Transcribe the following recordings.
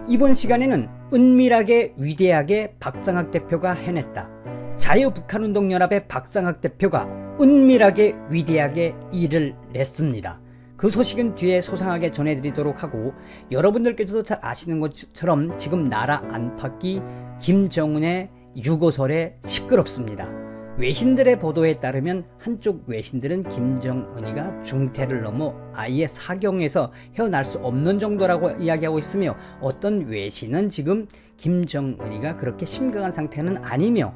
이번 시간에는 은밀하게 위대하게 박상학 대표가 해냈다. 자유북한운동연합의 박상학 대표가 은밀하게 위대하게 일을 냈습니다. 그 소식은 뒤에 소상하게 전해드리도록 하고, 여러분들께서도 잘 아시는 것처럼 지금 나라 안팎이 김정은의 유고설에 시끄럽습니다. 외신들의 보도에 따르면 한쪽 외신들은 김정은이가 중태를 넘어 아예 사경에서 헤어날 수 없는 정도라고 이야기하고 있으며, 어떤 외신은 지금 김정은이가 그렇게 심각한 상태는 아니며,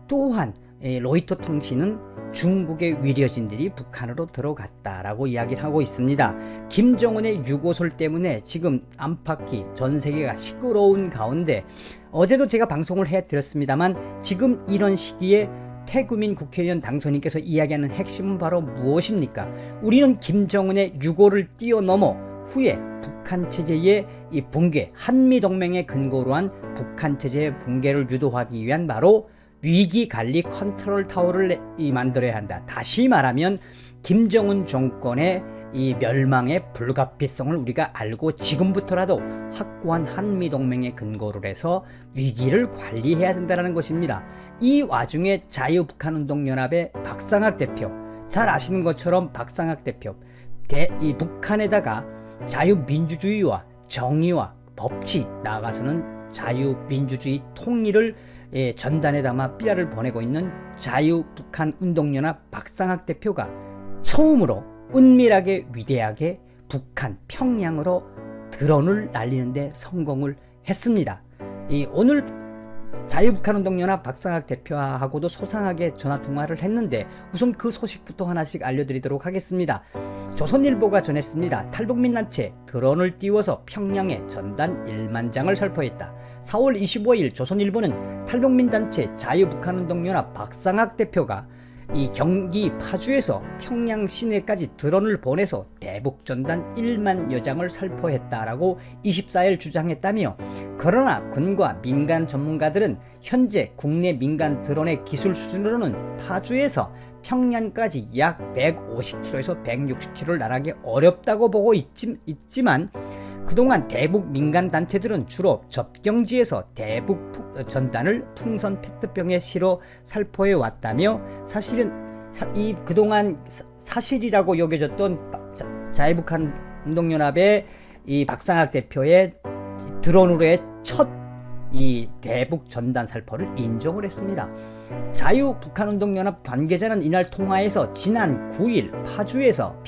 또한 로이터 통신은 중국의 위려진들이 북한으로 들어갔다라고 이야기를 하고 있습니다. 김정은의 유고설 때문에 지금 안팎이 전 세계가 시끄러운 가운데, 어제도 제가 방송을 해드렸습니다만, 지금 이런 시기에 태구민 국회의원 당선인께서 이야기하는 핵심은 바로 무엇입니까? 우리는 김정은의 유고를 뛰어넘어 후에 북한 체제의 이 붕괴, 한미동맹의 근거로 한 북한 체제의 붕괴를 유도하기 위한 바로 위기관리 컨트롤 타워를 만들어야 한다. 다시 말하면 김정은 정권의 이 멸망의 불가피성을 우리가 알고 지금부터라도 확고한 한미동맹의 근거로 해서 위기를 관리해야 된다는 것입니다. 이 와중에 자유북한운동연합의 박상학 대표, 잘 아시는 것처럼 박상학 대표, 이 북한에다가 자유민주주의와 정의와 법치, 나아가서는 자유민주주의 통일을 전단에 담아 삐라를 보내고 있는 자유북한운동연합 박상학 대표가 처음으로 은밀하게 위대하게 북한 평양으로 드론을 날리는데 성공을 했습니다. 오늘 자유북한운동연합 박상학 대표하고도 소상하게 전화통화를 했는데, 우선 그 소식부터 하나씩 알려드리도록 하겠습니다. 조선일보가 전했습니다. 탈북민단체 드론을 띄워서 평양에 전단 1만 장을 살포했다. 4월 25일 조선일보는 탈북민단체 자유북한운동연합 박상학 대표가 이 경기 파주에서 평양 시내까지 드론을 보내서 대북전단 1만여 장을 살포했다라고 24일 주장했다며, 그러나 군과 민간 전문가들은 현재 국내 민간 드론의 기술 수준으로는 파주에서 평양까지 약 150km에서 160km를 날아가기 어렵다고 보고 있지만 그동안 대북 민간 단체들은 주로 접경지에서 대북 전단을 풍선 페트병에 실어 살포해 왔다며, 사실은 이 그동안 사실이라고 여겨졌던 자유북한운동연합의 이 박상학 대표의 드론으로의 첫 이 대북 전단 살포를 인정을 했습니다. 자유북한운동연합 관계자는 이날 통화에서 지난 9일 파주에서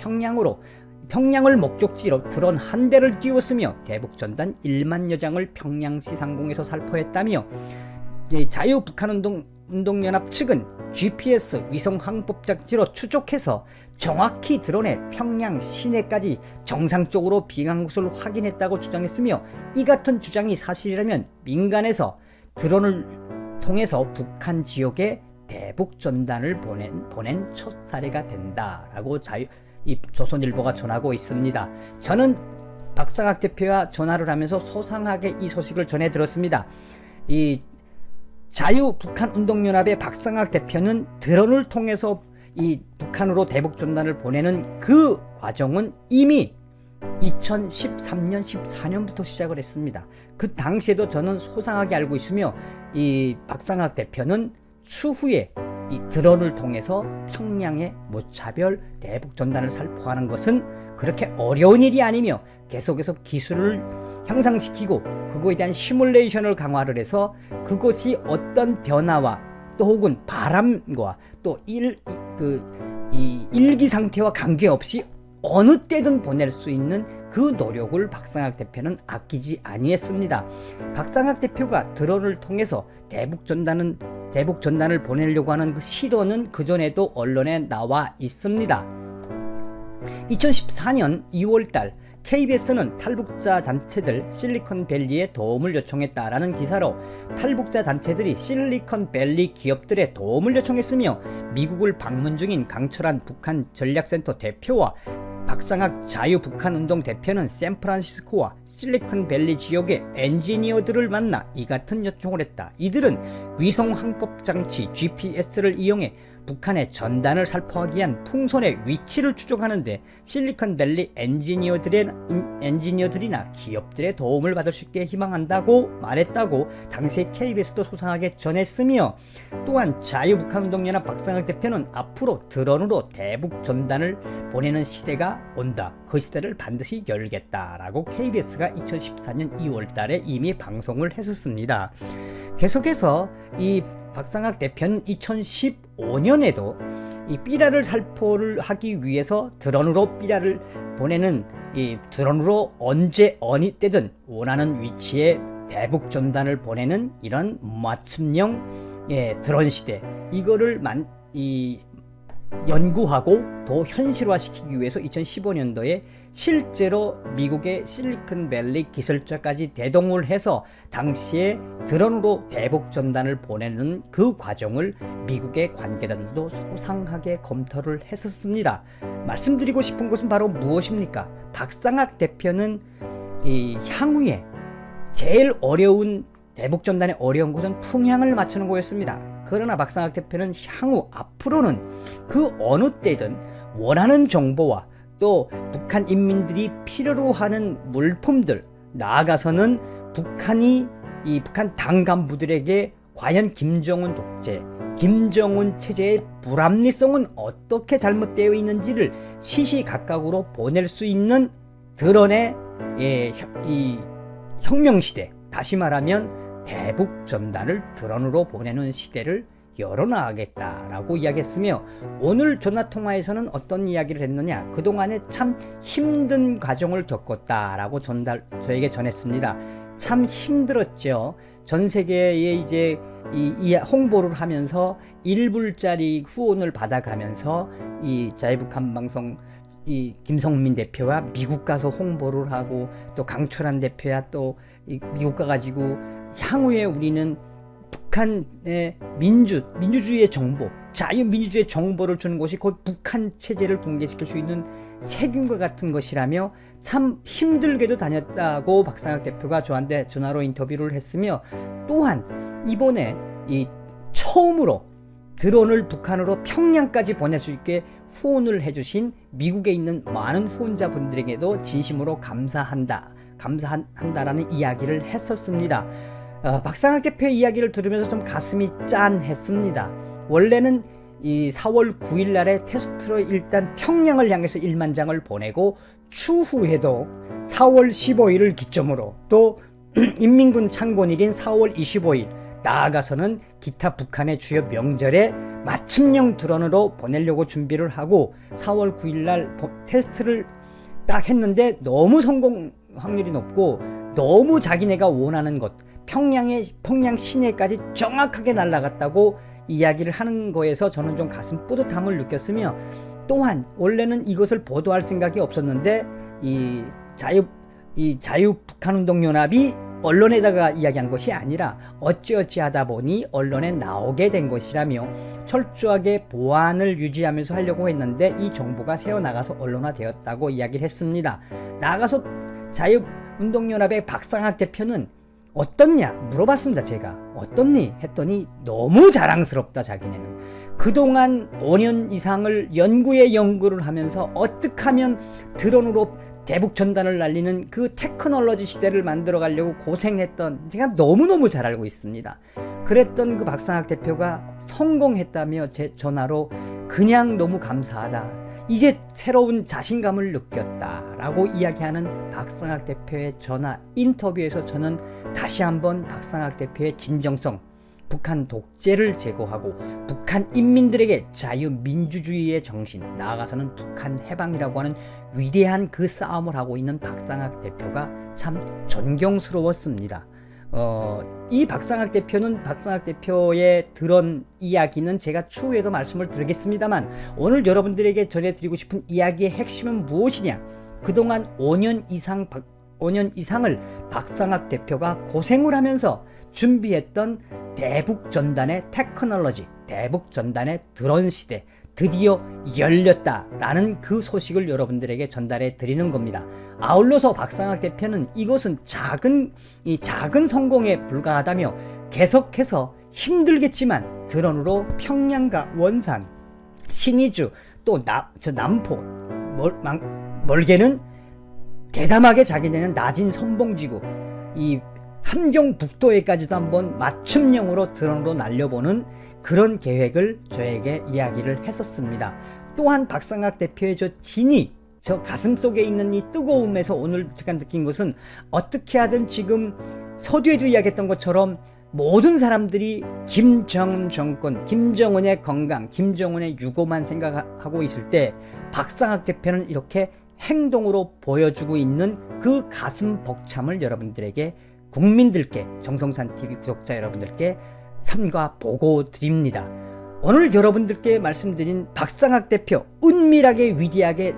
평양을 목적지로 드론 한 대를 띄웠으며 대북전단 1만여 장을 평양시 상공에서 살포했다며, 자유북한운동연합 측은 GPS 위성 항법장치로 추적해서 정확히 드론에 평양 시내까지 정상적으로 비행한 것을 확인했다고 주장했으며, 이 같은 주장이 사실이라면 민간에서 드론을 통해서 북한 지역에 대북 전단을 보낸 첫 사례가 된다라고 이 조선일보가 전하고 있습니다. 저는 박상학 대표와 전화를 하면서 소상하게 이 소식을 전해 들었습니다. 이 자유북한운동연합의 박상학 대표는 드론을 통해서 이 북한으로 대북 전단을 보내는 그 과정은 이미 2013년 14년부터 시작을 했습니다. 그 당시에도 저는 소상하게 알고 있으며, 이 박상학 대표는 추후에 이 드론을 통해서 평양에 무차별 대북 전단을 살포하는 것은 그렇게 어려운 일이 아니며, 계속해서 기술을 향상시키고 그거에 대한 시뮬레이션을 강화를 해서 그것이 어떤 변화와 또 혹은 바람과 또 일기 상태와 관계없이 어느 때든 보낼 수 있는 그 노력을 박상학 대표는 아끼지 아니했습니다. 박상학 대표가 드론을 통해서 대북 전단을 보내려고 하는 그 시도는 그전에도 언론에 나와 있습니다. 2014년 2월달 KBS는 탈북자 단체들 실리콘밸리에 도움을 요청했다라는 기사로 탈북자 단체들이 실리콘밸리 기업들의 도움을 요청했으며, 미국을 방문 중인 강철한 북한 전략센터 대표와 박상학 자유북한운동 대표는 샌프란시스코와 실리콘밸리 지역의 엔지니어들을 만나 이 같은 요청을 했다. 이들은 위성 항법장치 GPS를 이용해 북한의 전단을 살포하기 위한 풍선의 위치를 추적하는데 실리콘밸리 엔지니어들이나 기업들의 도움을 받을 수 있게 희망한다고 말했다고 당시에 KBS도 소상하게 전했으며, 또한 자유북한운동연합 박상학 대표는 앞으로 드론으로 대북 전단을 보내는 시대가 온다, 그 시대를 반드시 열겠다라고 KBS가 2014년 2월달에 이미 방송을 했었습니다. 계속해서 이 박상학 대표는 2015년에도 이 삐라를 살포를 하기 위해서 드론으로 삐라를 보내는, 이 드론으로 언제 어느 때든 원하는 위치에 대북 전단을 보내는 이런 맞춤형 드론 시대, 이거를 연구하고 더 현실화시키기 위해서 2015년도에 실제로 미국의 실리콘밸리 기술자까지 대동을 해서 당시에 드론으로 대북 전단을 보내는 그 과정을 미국의 관계자들도 소상하게 검토를 했었습니다. 말씀드리고 싶은 것은 바로 무엇입니까? 박상학 대표는 이 향후에 제일 어려운, 대북 전단의 어려운 것은 풍향을 맞추는 거였습니다. 그러나 박상학 대표는 향후 앞으로는 그 어느 때든 원하는 정보와 또 북한 인민들이 필요로 하는 물품들, 나아가서는 북한 당 간부들에게 과연 김정은 독재, 김정은 체제의 불합리성은 어떻게 잘못되어 있는지를 시시각각으로 보낼 수 있는 드론의 이 혁명시대, 다시 말하면 대북 전단을 드론으로 보내는 시대를 열어나가겠다라고 이야기했으며, 오늘 전화통화에서는 어떤 이야기를 했느냐, 그동안에 참 힘든 과정을 겪었다라고 저에게 전했습니다. 참 힘들었죠. 전 세계에 이제 이 홍보를 하면서 1불짜리 후원을 받아가면서 이 자유북한 방송 이 김성민 대표와 미국 가서 홍보를 하고, 또 강철한 대표야 또 미국 가가지고 향후에 우리는 북한의 민주주의의 정보, 자유민주주의의 정보를 주는 것이 곧 북한 체제를 붕괴시킬 수 있는 세균과 같은 것이라며 참 힘들게도 다녔다고 박상학 대표가 저한테 전화로 인터뷰를 했으며, 또한 이번에 이 처음으로 드론을 북한으로 평양까지 보낼 수 있게 후원을 해주신 미국에 있는 많은 후원자분들에게도 진심으로 감사한다라는 이야기를 했었습니다. 박상학 대표의 이야기를 들으면서 좀 가슴이 짠했습니다. 원래는 이 4월 9일 날에 테스트로 일단 평양을 향해서 1만 장을 보내고, 추후에도 4월 15일을 기점으로 또 인민군 창건일인 4월 25일, 나아가서는 기타 북한의 주요 명절에 맞춤형 드론으로 보내려고 준비를 하고 4월 9일 날 테스트를 딱 했는데 너무 성공 확률이 높고 너무 자기네가 원하는 것, 평양 시내까지 정확하게 날아갔다고 이야기를 하는 거에서 저는 좀 가슴 뿌듯함을 느꼈으며, 또한 원래는 이것을 보도할 생각이 없었는데 이 자유북한운동연합이 언론에다가 이야기한 것이 아니라 어찌어찌 하다 보니 언론에 나오게 된 것이라며 철저하게 보안을 유지하면서 하려고 했는데 이 정보가 새어나가서 언론화되었다고 이야기를 했습니다. 나아가서 자유운동연합의 박상학 대표는 어떻냐 물어봤습니다. 제가 어떻니 했더니 너무 자랑스럽다. 자기네는 그동안 5년 이상을 연구를 하면서 어떻게 하면 드론으로 대북 전단을 날리는 그 테크놀로지 시대를 만들어 가려고 고생했던, 제가 너무너무 잘 알고 있습니다. 그랬던 그 박상학 대표가 성공했다며 제 전화로 그냥 너무 감사하다, 이제 새로운 자신감을 느꼈다라고 이야기하는 박상학 대표의 전화 인터뷰에서 저는 다시 한번 박상학 대표의 진정성, 북한 독재를 제거하고 북한 인민들에게 자유민주주의의 정신, 나아가서는 북한 해방이라고 하는 위대한 그 싸움을 하고 있는 박상학 대표가 참 존경스러웠습니다. 이 박상학 대표의 드론 이야기는 제가 추후에도 말씀을 드리겠습니다만, 오늘 여러분들에게 전해드리고 싶은 이야기의 핵심은 무엇이냐, 그동안 5년 이상을 박상학 대표가 고생을 하면서 준비했던 대북 전단의 테크놀로지, 대북 전단의 드론 시대 드디어 열렸다라는 그 소식을 여러분들에게 전달해 드리는 겁니다. 아울러서 박상학 대표는 이것은 작은 성공에 불과하다며 계속해서 힘들겠지만 드론으로 평양과 원산, 신의주, 또 남포, 멀게는 대담하게 자기네는 낮은 선봉지구, 이 함경 북도에까지도 한번 맞춤형으로 드론으로 날려보는 그런 계획을 저에게 이야기를 했었습니다. 또한 박상학 대표의 저 진이, 저 가슴 속에 있는 이 뜨거움에서 오늘 제가 느낀 것은, 어떻게 하든 지금 서두에도 이야기했던 것처럼 모든 사람들이 김정은 정권, 김정은의 건강, 김정은의 유고만 생각하고 있을 때 박상학 대표는 이렇게 행동으로 보여주고 있는 그 가슴 벅참을 여러분들에게, 국민들께, 정성산TV 구독자 여러분들께 삼가 보고 드립니다. 오늘 여러분들께 말씀드린 박상학 대표, 은밀하게 위대하게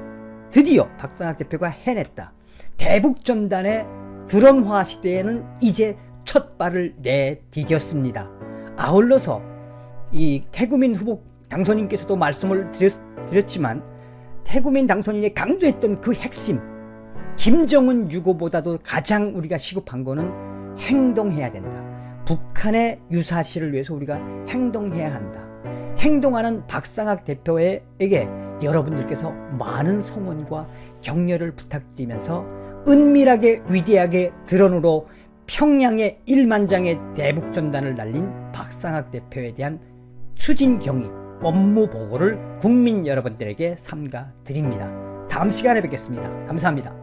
드디어 박상학 대표가 해냈다. 대북전단의 드론화 시대에는 이제 첫 발을 내디뎠습니다. 아울러서 이 태구민 후보 당선인께서도 말씀을 드렸지만, 태구민 당선인이 강조했던 그 핵심, 김정은 유고보다도 가장 우리가 시급한 거는 행동해야 된다. 북한의 유사시를 위해서 우리가 행동해야 한다. 행동하는 박상학 대표에게 여러분들께서 많은 성원과 격려를 부탁드리면서, 은밀하게 위대하게 드론으로 평양의 1만 장의 대북전단을 날린 박상학 대표에 대한 추진 경위, 업무 보고를 국민 여러분들에게 삼가 드립니다. 다음 시간에 뵙겠습니다. 감사합니다.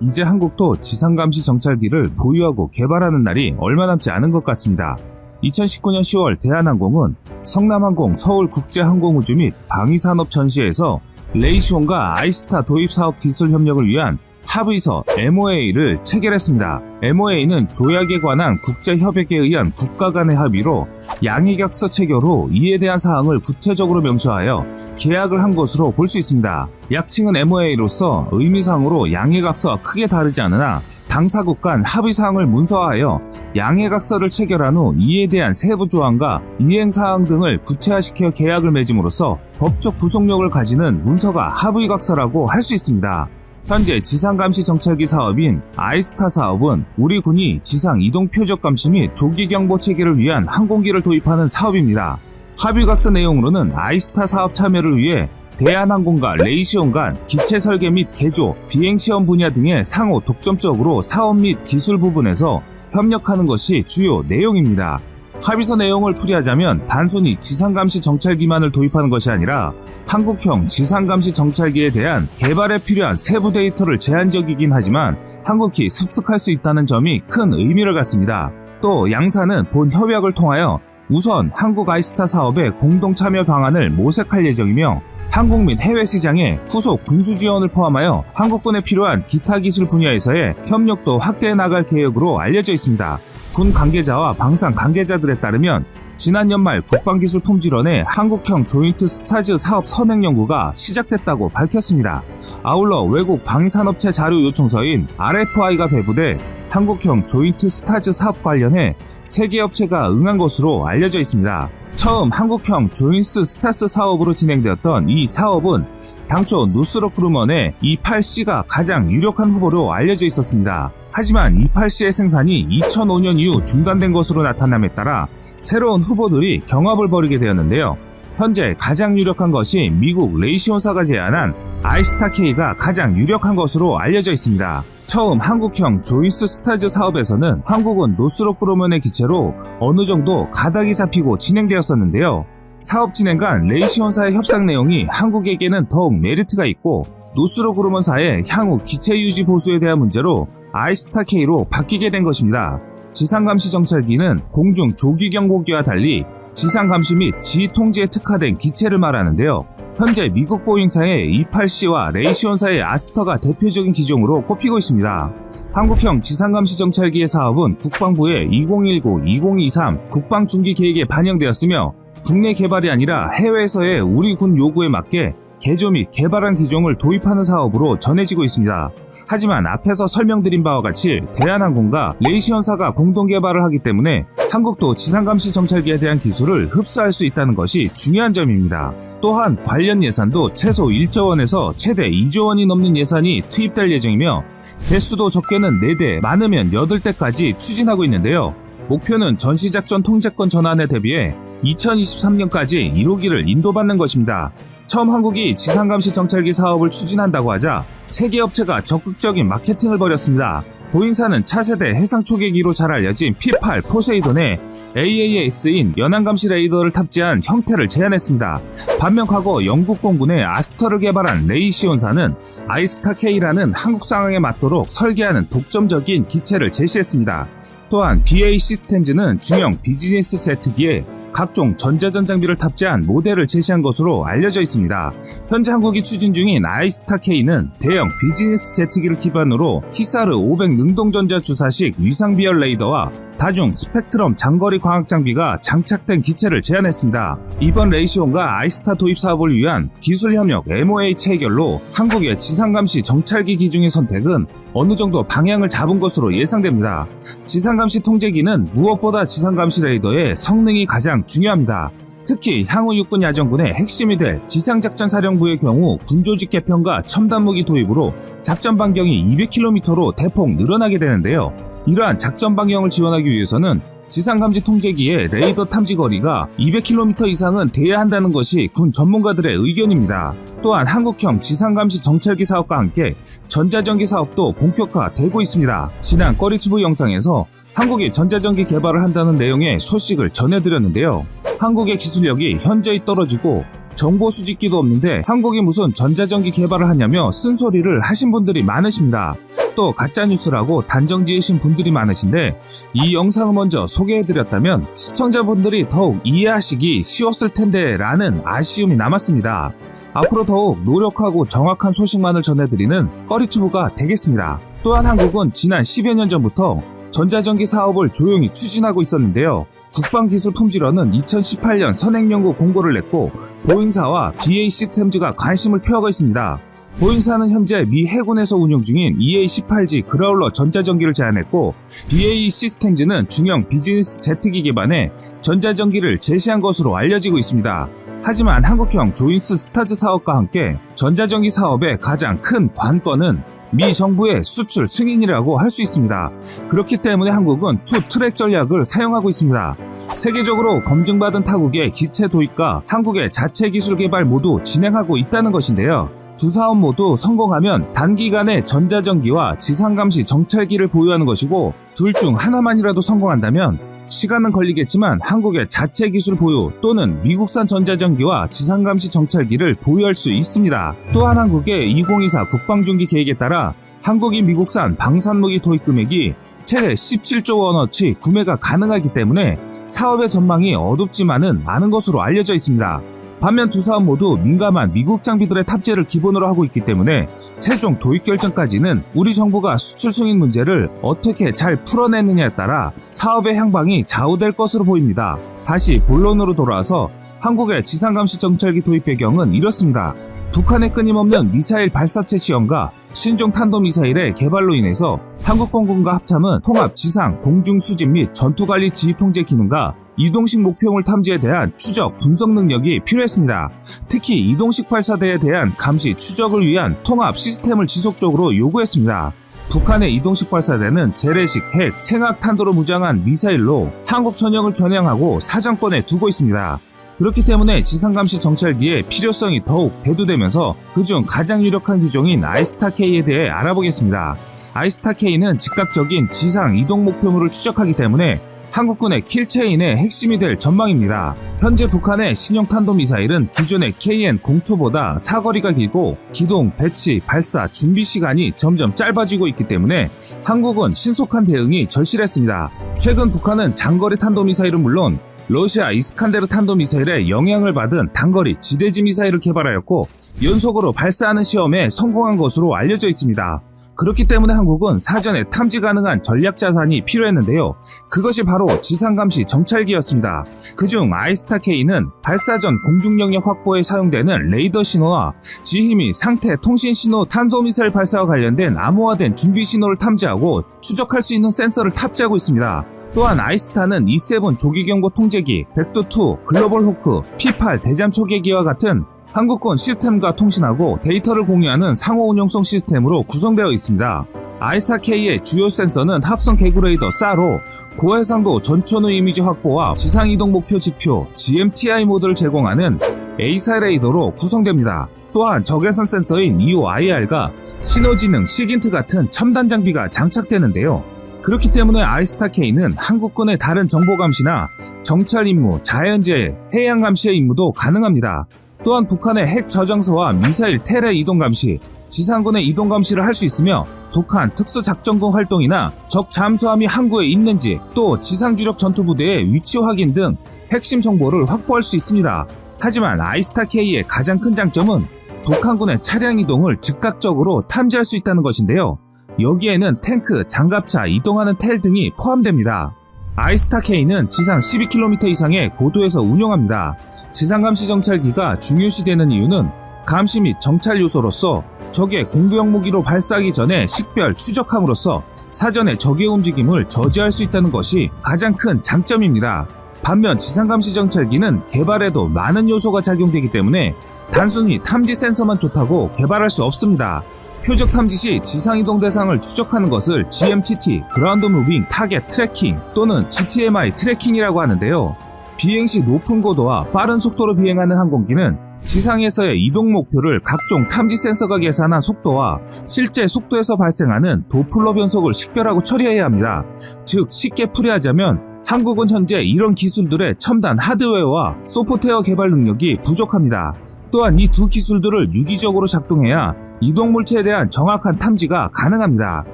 이제 한국도 지상감시 정찰기를 보유하고 개발하는 날이 얼마 남지 않은 것 같습니다. 2019년 10월 대한항공은 성남항공 서울국제항공우주 및 방위산업 전시회에서 레이시온과 아이스타 도입 사업 기술 협력을 위한 합의서 MOA를 체결했습니다. MOA는 조약에 관한 국제협약에 의한 국가 간의 합의로 양해각서 체결 후 이에 대한 사항을 구체적으로 명시하여 계약을 한 것으로 볼 수 있습니다. 약칭은 MOA로서 의미상으로 양해각서와 크게 다르지 않으나 당사국 간 합의사항을 문서화하여 양해각서를 체결한 후 이에 대한 세부 조항과 이행사항 등을 구체화시켜 계약을 맺음으로써 법적 구속력을 가지는 문서가 합의각서라고 할 수 있습니다. 현재 지상감시 정찰기 사업인 아이스타 사업은 우리 군이 지상 이동 표적 감시 및 조기 경보 체계를 위한 항공기를 도입하는 사업입니다. 합의각서 내용으로는 아이스타 사업 참여를 위해 대한항공과 레이시온 간 기체 설계 및 개조, 비행시험 분야 등의 상호 독점적으로 사업 및 기술 부분에서 협력하는 것이 주요 내용입니다. 합의서 내용을 풀이하자면 단순히 지상감시 정찰기만을 도입하는 것이 아니라 한국형 지상감시 정찰기에 대한 개발에 필요한 세부 데이터를 제한적이긴 하지만 한국이 습득할 수 있다는 점이 큰 의미를 갖습니다. 또 양사는 본 협약을 통하여 우선 한국 아이스타 사업의 공동 참여 방안을 모색할 예정이며, 한국 및 해외 시장에 후속 군수 지원을 포함하여 한국군에 필요한 기타 기술 분야에서의 협력도 확대해 나갈 계획으로 알려져 있습니다. 군 관계자와 방산 관계자들에 따르면 지난 연말 국방기술품질원의 한국형 조인트 스타즈 사업 선행 연구가 시작됐다고 밝혔습니다. 아울러 외국 방위산업체 자료 요청서인 RFI가 배부돼 한국형 조인트 스타즈 사업 관련해 3개 업체가 응한 것으로 알려져 있습니다. 처음 한국형 조인트 스타즈 사업으로 진행되었던 이 사업은 당초 노스로크루먼의 E8C가 가장 유력한 후보로 알려져 있었습니다. 하지만 E8C의 생산이 2005년 이후 중단된 것으로 나타남에 따라 새로운 후보들이 경합을 벌이게 되었는데요. 현재 가장 유력한 것이 미국 레이시온사가 제안한 아이스타-K가 가장 유력한 것으로 알려져 있습니다. 처음 한국형 조인트 스타즈 사업에서는 한국은 노스로크루먼의 기체로 어느 정도 가닥이 잡히고 진행되었었는데요. 사업 진행 간 레이시온사의 협상 내용이 한국에게는 더욱 메리트가 있고, 노스로크루먼사의 향후 기체 유지 보수에 대한 문제로 아이스타-K로 바뀌게 된 것입니다. 지상감시 정찰기는 공중 조기 경보기와 달리 지상감시 및 지휘 통제에 특화된 기체를 말하는데요. 현재 미국 보잉사의 E8C와 레이시온사의 아스터가 대표적인 기종으로 꼽히고 있습니다. 한국형 지상감시 정찰기의 사업은 국방부의 2019-2023 국방중기계획에 반영되었으며, 국내 개발이 아니라 해외에서의 우리 군 요구에 맞게 개조 및 개발한 기종을 도입하는 사업으로 전해지고 있습니다. 하지만 앞에서 설명드린 바와 같이 대한항공과 레이시온사가 공동 개발을 하기 때문에 한국도 지상감시 정찰기에 대한 기술을 흡수할 수 있다는 것이 중요한 점입니다. 또한 관련 예산도 최소 1조 원에서 최대 2조 원이 넘는 예산이 투입될 예정이며, 대수도 적게는 4대, 많으면 8대까지 추진하고 있는데요. 목표는 전시작전 통제권 전환에 대비해 2023년까지 이루기를 인도받는 것입니다. 처음 한국이 지상감시 정찰기 사업을 추진한다고 하자 세계 업체가 적극적인 마케팅을 벌였습니다. 보잉사는 차세대 해상 초계기로 잘 알려진 P8 포세이돈에 AAS인 연안감시 레이더를 탑재한 형태를 제안했습니다. 반면 과거 영국 공군의 아스터를 개발한 레이시온사는 아이스타-K라는 한국 상황에 맞도록 설계하는 독점적인 기체를 제시했습니다. 또한 BAE 시스템즈는 중형 비즈니스 제트기에 각종 전자전 장비를 탑재한 모델을 제시한 것으로 알려져 있습니다. 현재 한국이 추진 중인 아이스타-K는 대형 비즈니스 제트기를 기반으로 키사르 500 능동전자 주사식 위상비열 레이더와 다중 스펙트럼 장거리 광학 장비가 장착된 기체를 제안했습니다. 이번 레이시온과 아이스타 도입 사업을 위한 기술협력 MOA 체결로 한국의 지상감시 정찰기 기종의 선택은 어느 정도 방향을 잡은 것으로 예상됩니다. 지상감시 통제기는 무엇보다 지상감시 레이더의 성능이 가장 중요합니다. 특히 향후 육군 야전군의 핵심이 될 지상작전사령부의 경우 군조직 개편과 첨단무기 도입으로 작전 반경이 200km로 대폭 늘어나게 되는데요. 이러한 작전 반경을 지원하기 위해서는 지상감지 통제기의 레이더 탐지 거리가 200km 이상은 돼야 한다는 것이 군 전문가들의 의견입니다. 또한 한국형 지상감시 정찰기 사업과 함께 전자전기 사업도 본격화되고 있습니다. 지난 꺼리튜브 영상에서 한국이 전자전기 개발을 한다는 내용의 소식을 전해드렸는데요. 한국의 기술력이 현저히 떨어지고 정보 수집기도 없는데 한국이 무슨 전자전기 개발을 하냐며 쓴소리를 하신 분들이 많으십니다. 또 가짜뉴스라고 단정 지으신 분들이 많으신데 이 영상을 먼저 소개해드렸다면 시청자분들이 더욱 이해하시기 쉬웠을 텐데 라는 아쉬움이 남았습니다. 앞으로 더욱 노력하고 정확한 소식만을 전해드리는 꺼리튜브가 되겠습니다. 또한 한국은 지난 10여 년 전부터 전자전기 사업을 조용히 추진하고 있었는데요. 국방기술품질원은 2018년 선행연구 공고를 냈고 보잉사와 BAE 시스템즈가 관심을 표하고 있습니다. 보잉사는 현재 미 해군에서 운용 중인 EA-18G 그라울러 전자전기를 제안했고 BAE 시스템즈는 중형 비즈니스 제트기 기반의 전자전기를 제시한 것으로 알려지고 있습니다. 하지만 한국형 조인스 스타즈 사업과 함께 전자전기 사업의 가장 큰 관건은 미 정부의 수출 승인이라고 할 수 있습니다. 그렇기 때문에 한국은 투 트랙 전략을 사용하고 있습니다. 세계적으로 검증받은 타국의 기체 도입과 한국의 자체 기술 개발 모두 진행하고 있다는 것인데요. 두 사업 모두 성공하면 단기간에 전자전기와 지상감시 정찰기를 보유하는 것이고 둘 중 하나만이라도 성공한다면 시간은 걸리겠지만 한국의 자체 기술 보유 또는 미국산 전자전기와 지상감시 정찰기를 보유할 수 있습니다. 또한 한국의 2024 국방중기 계획에 따라 한국이 미국산 방산무기 도입 금액이 최대 17조 원어치 구매가 가능하기 때문에 사업의 전망이 어둡지만은 않은 것으로 알려져 있습니다. 반면 두 사업 모두 민감한 미국 장비들의 탑재를 기본으로 하고 있기 때문에 최종 도입 결정까지는 우리 정부가 수출 승인 문제를 어떻게 잘 풀어내느냐에 따라 사업의 향방이 좌우될 것으로 보입니다. 다시 본론으로 돌아와서 한국의 지상감시 정찰기 도입 배경은 이렇습니다. 북한의 끊임없는 미사일 발사체 시험과 신종 탄도미사일의 개발로 인해서 한국공군과 합참은 통합 지상, 공중 수집 및 전투관리 지휘통제 기능과 이동식 목표물 탐지에 대한 추적, 분석 능력이 필요했습니다. 특히 이동식 발사대에 대한 감시, 추적을 위한 통합 시스템을 지속적으로 요구했습니다. 북한의 이동식 발사대는 재래식 핵, 생학 탄도로 무장한 미사일로 한국 전역을 겨냥하고 사정권에 두고 있습니다. 그렇기 때문에 지상감시 정찰기의 필요성이 더욱 대두되면서 그중 가장 유력한 기종인 아이스타-K에 대해 알아보겠습니다. 아이스타-K는 즉각적인 지상 이동 목표물을 추적하기 때문에 한국군의 킬체인의 핵심이 될 전망입니다. 현재 북한의 신형 탄도미사일은 기존의 KN-02보다 사거리가 길고 기동, 배치, 발사, 준비 시간이 점점 짧아지고 있기 때문에 한국은 신속한 대응이 절실했습니다. 최근 북한은 장거리 탄도미사일은 물론 러시아 이스칸데르 탄도미사일의 영향을 받은 단거리 지대지 미사일을 개발하였고 연속으로 발사하는 시험에 성공한 것으로 알려져 있습니다. 그렇기 때문에 한국은 사전에 탐지 가능한 전략 자산이 필요했는데요. 그것이 바로 지상감시 정찰기였습니다. 그중 아이스타-K는 발사 전 공중 영역 확보에 사용되는 레이더 신호와 지휘 및 상태, 통신 신호, 탄도미사일 발사와 관련된 암호화된 준비 신호를 탐지하고 추적할 수 있는 센서를 탑재하고 있습니다. 또한 아이스타는 E7 조기경보 통제기, 벡터2, 글로벌 호크, P8 대잠 초계기와 같은 한국군 시스템과 통신하고 데이터를 공유하는 상호 운용성 시스템으로 구성되어 있습니다. 아이스타K의 주요 센서는 합성 개구레이더 사로, 고해상도 전천후 이미지 확보와 지상이동 목표 지표 GMTI 모드를 제공하는 A사 레이더로 구성됩니다. 또한 적외선 센서인 EOIR과 신호지능 시긴트 같은 첨단 장비가 장착되는데요. 그렇기 때문에 아이스타K는 한국군의 다른 정보 감시나 정찰 임무, 자연재해, 해양 감시의 임무도 가능합니다. 또한 북한의 핵 저장소와 미사일 테레 이동 감시, 지상군의 이동 감시를 할 수 있으며 북한 특수작전군 활동이나 적 잠수함이 항구에 있는지, 또 지상주력 전투부대의 위치 확인 등 핵심 정보를 확보할 수 있습니다. 하지만 아이스타K의 가장 큰 장점은 북한군의 차량 이동을 즉각적으로 탐지할 수 있다는 것인데요. 여기에는 탱크, 장갑차, 이동하는 텔 등이 포함됩니다. 아이스타K는 지상 12km 이상의 고도에서 운용합니다. 지상감시 정찰기가 중요시되는 이유는 감시 및 정찰 요소로서 적의 공격 무기로 발사하기 전에 식별, 추적함으로써 사전에 적의 움직임을 저지할 수 있다는 것이 가장 큰 장점입니다. 반면 지상감시 정찰기는 개발에도 많은 요소가 작용되기 때문에 단순히 탐지 센서만 좋다고 개발할 수 없습니다. 표적 탐지 시 지상이동 대상을 추적하는 것을 GMTT, 그라운드 무빙 타겟 트래킹 또는 GTMI 트래킹이라고 하는데요. 비행 시 높은 고도와 빠른 속도로 비행하는 항공기는 지상에서의 이동 목표를 각종 탐지 센서가 계산한 속도와 실제 속도에서 발생하는 도플러 변속을 식별하고 처리해야 합니다. 즉 쉽게 풀이하자면 한국은 현재 이런 기술들의 첨단 하드웨어와 소프트웨어 개발 능력이 부족합니다. 또한 이 두 기술들을 유기적으로 작동해야 이동물체에 대한 정확한 탐지가 가능합니다.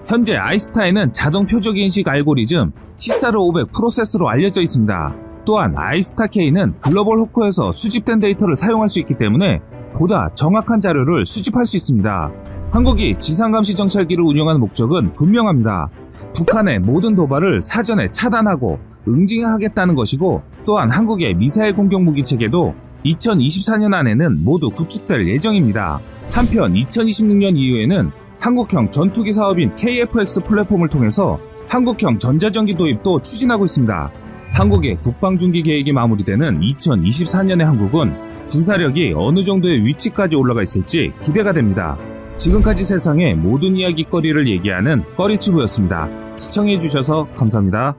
현재 아이스타에는 자동 표적 인식 알고리즘 히사르 500 프로세스로 알려져 있습니다. 또한 아이스타K는 글로벌 호크에서 수집된 데이터를 사용할 수 있기 때문에 보다 정확한 자료를 수집할 수 있습니다. 한국이 지상감시 정찰기를 운영하는 목적은 분명합니다. 북한의 모든 도발을 사전에 차단하고 응징하겠다는 것이고, 또한 한국의 미사일 공격 무기 체계도 2024년 안에는 모두 구축될 예정입니다. 한편 2026년 이후에는 한국형 전투기 사업인 KF-X 플랫폼을 통해서 한국형 전자전기 도입도 추진하고 있습니다. 한국의 국방중기 계획이 마무리되는 2024년의 한국은 군사력이 어느 정도의 위치까지 올라가 있을지 기대가 됩니다. 지금까지 세상의 모든 이야기거리를 얘기하는 꺼리튜브였습니다. 시청해주셔서 감사합니다.